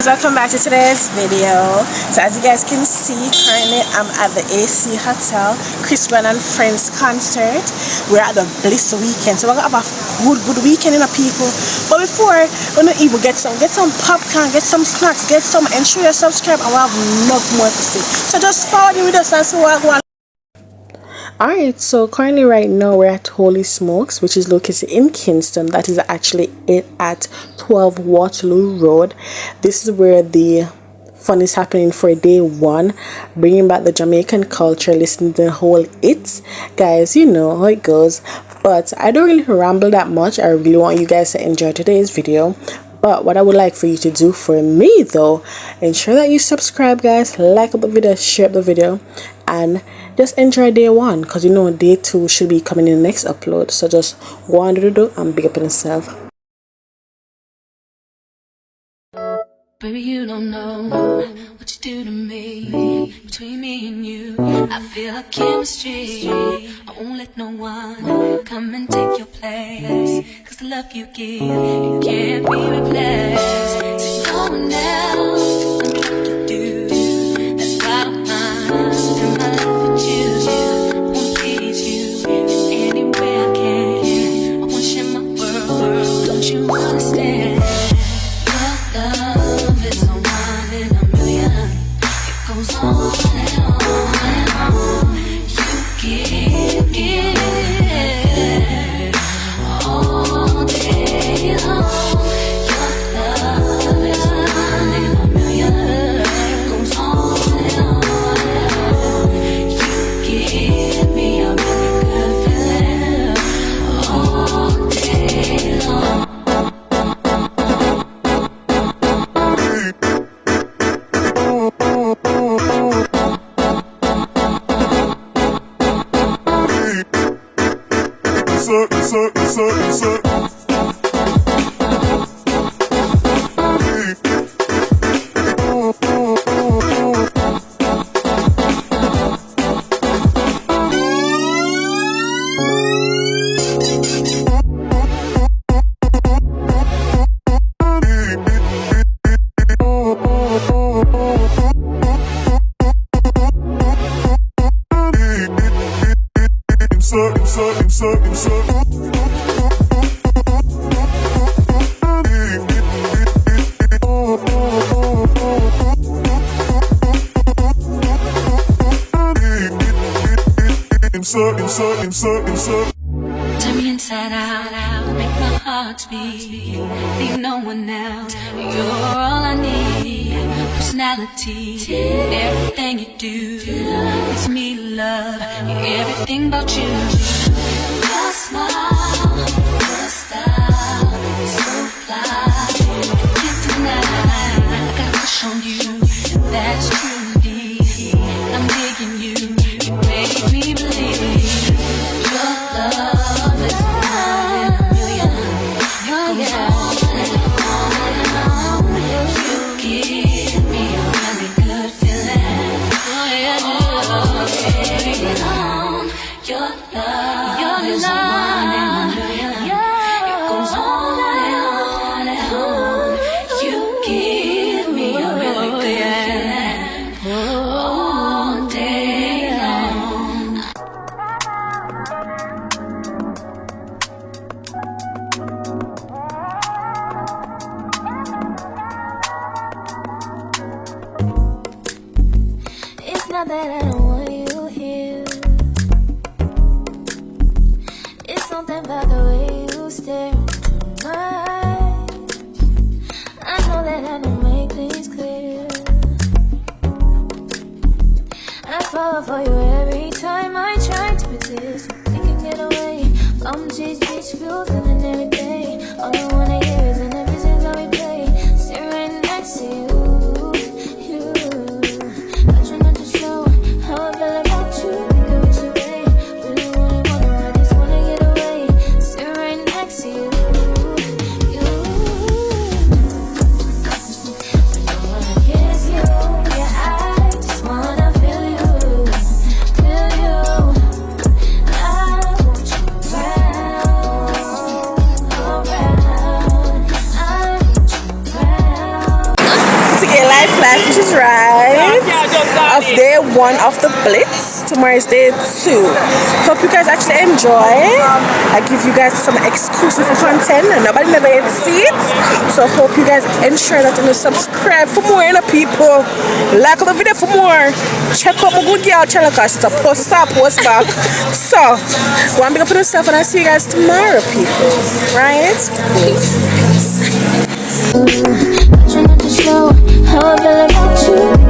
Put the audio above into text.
Welcome back to today's video. So as you guys can see, currently I'm at the AC Hotel, Chris Brown and Friends concert. We're at the Bliss weekend, so we're gonna have a good weekend, you know, people. But before we're gonna even get some popcorn, get some snacks, get some, and sure you subscribe, and we'll have enough more to see. So just follow me with us and see what I want. Alright, so currently right now we're at Holy Smokes, which is located in Kingston. That is actually it at 12 Waterloo Road. This is where the fun is happening for day one, bringing back the Jamaican culture, listening to the whole hits. Guys, you know how it goes. But I don't really ramble that much. I really want you guys to enjoy today's video. But what I would like for you to do for me though, ensure that you subscribe, guys, like up the video, share up the video, and just enjoy day one, because you know day two should be coming in the next upload. So just go on to do and big up on yourself. Baby, you don't know what you do to me. Between me and you, I feel a chemistry. I won't let no one come and take your place, 'cause the love you give, it can't be replaced. There's no one else to tell me what to do. That's why I'm in my love with you. I wanna please you in any way I can. I wanna share my world, don't you understand? Your love is a one in a million. It goes on and on and on. You give all day long. Your love is a one in a million. It goes on and on and on. You give me a really good feeling all day long. Turn me inside out, make my heart beat. Leave no one else, you're all I need. Personality, everything you do leads me to love everything about you. Your smile, your style, so fly. Can't deny, I got a crush on you. That's true indeed. I'm digging you, you make me believe. Your love is one in a million. Goes on and on and on. You give me a really good feeling. Oh yeah, all day long. Your love is one in a million. It goes on and on and on. You give me a really good feeling all day long. It's not that I don't want you here. It's something about the way you stare into my eyes. I know that I don't make things clear. I fall for you every time I try to resist. We can get away from these beach views and every day. All I wanna hear is an every single we play. Sit right next to you, you. Got of day 1 of the Blitz. Tomorrow is day 2. Hope you guys actually enjoy. I give you guys some exclusive content and nobody never yet see it. So hope you guys ensure that you subscribe for more, people. Like the video for more. Check out my good girl channel because it's a post back. So, go and big up on yourself and I'll see you guys tomorrow, people. Right? Peace. Trying not to show how I feel about you.